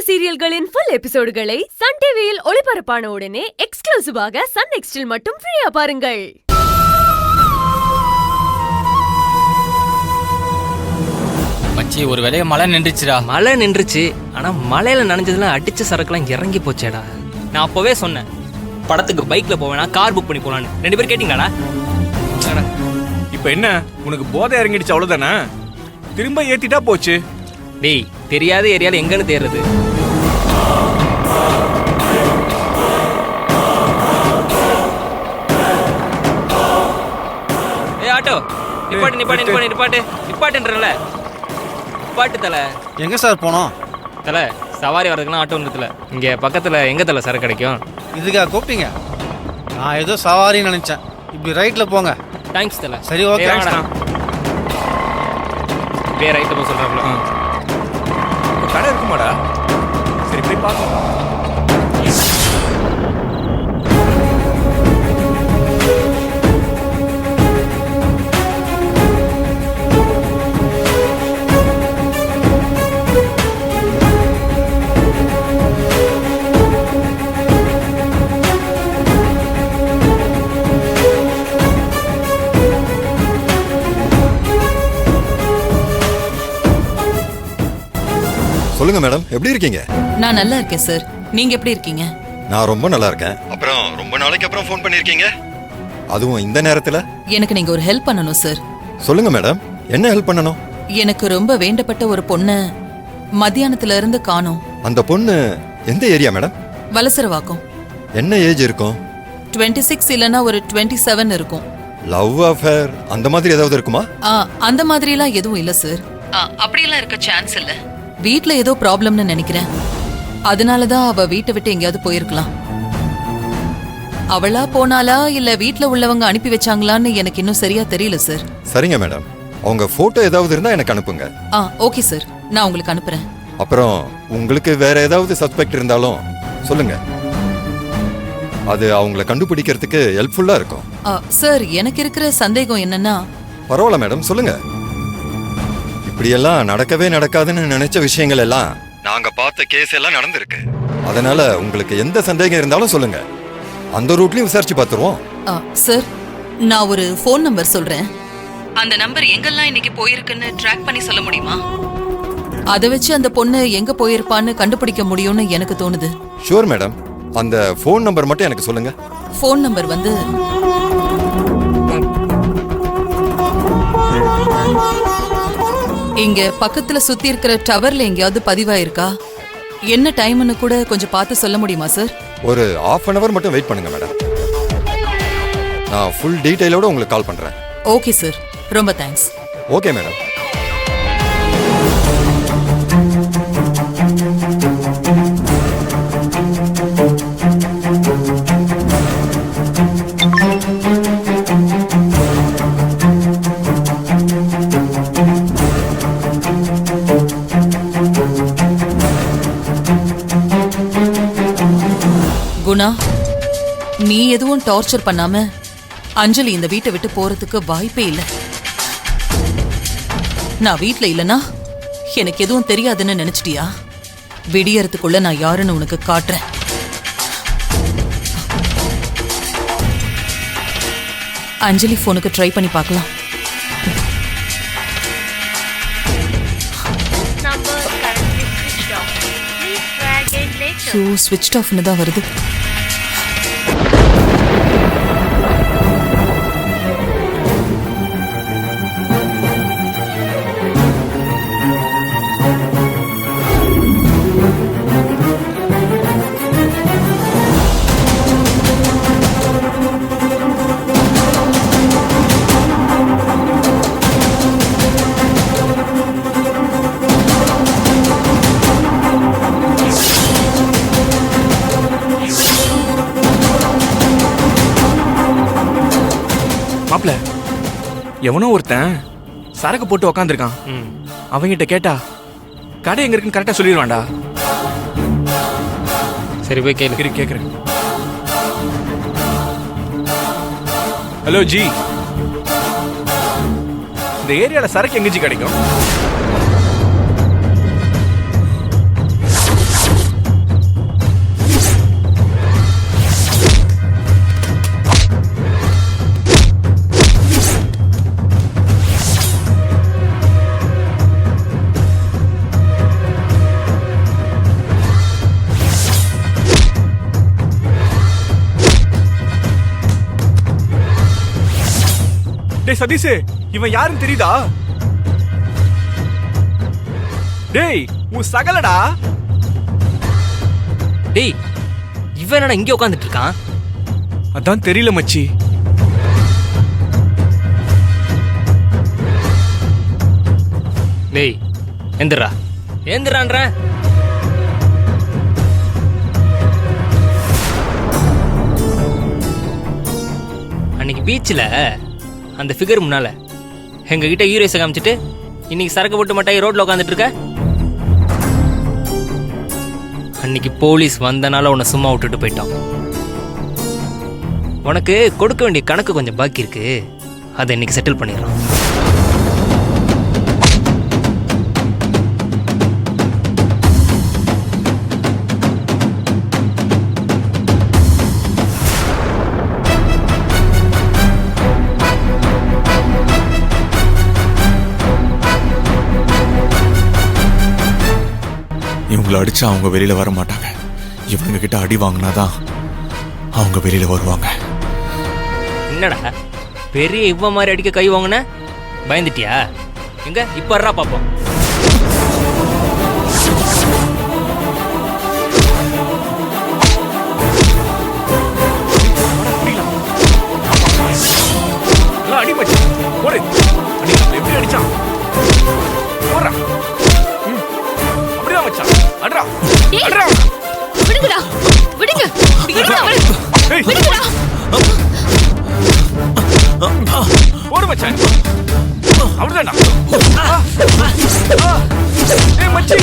சீரியல்களின் full எபிசோடுகளை Sun டிவியில் ஒளிபரப்பான உடனே எக்ஸ்க்ளூசிவாக சன் நெக்ஸ்டில் மட்டும் ஃப்ரீயா பாருங்கள். மச்சி ஒரு வேலைய மழை நின்றுச்சுடா. மழை நின்றுச்சு, ஆனா மழையில நனைஞ்சதுல அடிச்ச சரக்குலாம் இறங்கி போச்சேடா. நான் அப்பவே சொன்னேன் படத்துக்கு பைக்ல போவேனா கார் புக் பண்ணி போலான்னு. 2 பேர் கேட்டீங்களாடா? இப்ப என்ன உனக்கு போதை இறங்கிடுச்சு அவ்வளவுதானே? திரும்ப ஏத்திட்டா போச்சு. டேய், தெரியாத ஏரியால எங்கன்னு தேடுறது? ஏய் ஆட்டோ, நிப்பாட்டு நிப்பாட்டு நிப்பாட்டு நிப்பாட்டு நிப்பாட்டுன்றல. நிப்பாட்டு தல. எங்க சார் போனோம்? தல, சவாரி வரதுக்குலாம் ஆட்டோ நிறுத்தல. இங்க பக்கத்துல எங்க தல சரக்கு கிடைக்கும்? இதுக்கா கூப்பிட்டீங்க? நான் ஏதோ சவாரின்னு நினைச்சேன். இப்படி ரைட்ல போங்க. தேங்க்ஸ் தல. சரி, ஓகே. அப்படியே ரைட்ல போக சொல்றாப்ல. கடை இருக்குமாடா? சரி போய் பார்க்கலாம். சொல்லுங்க மேடம், எப்படி இருக்கீங்க? நான் நல்லா இருக்கேன் சார். நீங்க எப்படி இருக்கீங்க? நான் ரொம்ப நல்லா இருக்கேன். அப்புறம் ரொம்ப நாளைக்கு அப்புறம் ஃபோன் பண்ணிருக்கீங்க, அதுவும் இந்த நேரத்துல. எனக்கு நீங்க ஒரு ஹெல்ப் பண்ணணும் சார். சொல்லுங்க மேடம், என்ன ஹெல்ப் பண்ணணும்? எனக்கு ரொம்ப வேண்டப்பட்ட ஒரு பொண்ண மத்தியானத்துல இருந்து காணோம். அந்த பொண்ணு எந்த ஏரியா மேடம்? வலசரவாக்கம். என்ன ஏஜ் இருக்கும்? 26 இல்லனா ஒரு 27 இருக்கும். லவ் அஃபேர் அந்த மாதிரி ஏதாவது இருக்குமா? அந்த மாதிரிலாம் எதுவும் இல்ல சார். அப்படியெல்லாம் இருக்க சான்ஸ் இல்ல. வீட்ல ஏதோ ப்ராப்ளம்னு நினைக்கிறேன். அதனாலதான் அவ வீட்டை விட்டு எங்கேயாவது போயிருக்கலாம். அவளா போனாலா இல்ல வீட்ல உள்ளவங்க அனுப்பி வச்சாங்களான்னு எனக்கு இன்னும் சரியா தெரியல சார். சரிங்க மேடம், அவங்க போட்டோ ஏதாவது இருந்தா எனக்கு அனுப்புங்க. ஓகே சார், நான் உங்களுக்கு அனுப்புறேன். அப்புறம் உங்களுக்கு வேற ஏதாவது சஸ்பெக்ட் இருந்தாலும் சொல்லுங்க, அது அவங்கள கண்டுபிடிக்கிறதுக்கு ஹெல்ப்ஃபுல்லா இருக்கும். சார், எனக்கு இருக்கிற சந்தேகம் என்னன்னா... பரவாயில்ல மேடம், சொல்லுங்க. இப்படியெல்லாம் நடக்கவே நடக்காதுன்னு நினைச்ச விஷயங்கள் எல்லாம் நாங்க பார்த்த கேஸ் எல்லாம் நடந்திருக்கு. அதனால உங்களுக்கு எந்த சந்தேகம் இருந்தாலும் சொல்லுங்க, அந்த ரூட்லயும் விசாரிச்சு பார்த்துருவோம். சார், நான் ஒரு ஃபோன் நம்பர் சொல்றேன். அந்த நம்பர் எங்கெல்லாம் இன்னைக்கு போயிருக்குன்னு ட்ராக் பண்ணி சொல்ல முடியுமா? அதை வச்சு அந்த பொண்ணு எங்க போயிருப்பான்னு கண்டுபிடிக்க முடியும்னு எனக்கு தோணுது. ஷூர் மேடம், அந்த ஃபோன் நம்பர் மட்டும் எனக்கு சொல்லுங்க. ஃபோன் நம்பர் வந்து இங்க பக்கத்துல சுத்தி இருக்கிற டவர்ல எங்கேயாவது பதிவாயிருக்கா? என்ன டைம்னு கூட கொஞ்சம் பார்த்து சொல்ல முடியுமா சார்? ஒரு ½ அன் அவர் மட்டும் வெயிட் பண்ணுங்க மேடம், நான் ஃபுல் டீடைலோட உங்களுக்கு கால் பண்றேன். ஓகே சார், ரொம்ப தேங்க்ஸ். Okay madam. குணா, நீ எதுவும் டார்ச்சர் பண்ணாம அஞ்சலி இந்த வீட்டை விட்டு போறதுக்கு வாய்ப்பே இல்லை. நான் வீட்ல இல்லனா எனக்கு எதுவும் தெரியாதுன்னு நினைச்சிட்டியா? விடியறதுக்குள்ள நான் யாருன்னு உனக்கு காட்டுறேன். அஞ்சலி போனுக்கு ட்ரை பண்ணி பார்க்கலாம். ஸ்விட்ச் ஆஃப்னு தான் வருது. மாப்ள, எவனோ ஒருத்தன் சரக்கு போட்டு உக்காந்துருக்கான். அவங்கிட்ட கேட்டா கடை எங்க இருக்குன்னு கரெக்டா சொல்லிடுவான்டா. சரி போய் கேளு. கேக்குறேன். ஹலோ ஜி, இந்த ஏரியால சரக்கு எங்க ஜி கிடைக்கும்? டேய் சதீஷ், இவன் யாருன்னு தெரியுதா? டேய் உன் சகலடா. டேய் இவன் என்னடா இங்கே உட்காந்துட்டு இருக்கான்? அதான் தெரியல மச்சி. டேய் எந்திரா ஏந்திரான்ற. அன்னைக்கு பீச்சில் அந்த ஃபிகர் முன்னால எங்ககிட்ட ஈரேஸை காமிச்சிட்டு இன்னைக்கு சரக்கு போட்டு மட்டாய் ரோட்ல உட்காந்துட்டு இருக்க. அன்னைக்கு போலீஸ் வந்தனால உன்னை சும்மா விட்டுட்டு போயிட்டான். உனக்கு கொடுக்க வேண்டிய கணக்கு கொஞ்சம் பாக்கி இருக்கு, அதை இன்னைக்கு செட்டில் பண்ணிடுறான். இவங்களை அடிச்சா அவங்க வெளியில வர மாட்டாங்க. இவனுங்க கிட்ட அடி வாங்கினாதான் அவங்க வெளியில வருவாங்க. என்னடா பெரிய இவ்வளவு மாதிரி அடிக்க கை வாங்கின? பயந்துட்டியா? எங்க இப்ப பாப்போம். அடி மச்சி போடு. அடி எப்படி அடிச்சான் போடுறா. அப்படிதான் மச்சான். அட்ரா அட்ரா. விடுங்கடா, விடுங்க, விடுங்க அவளை. ஏய் விடுங்கடா. போடு மச்சான். அப்படிதான்டா. ஏய் மச்சி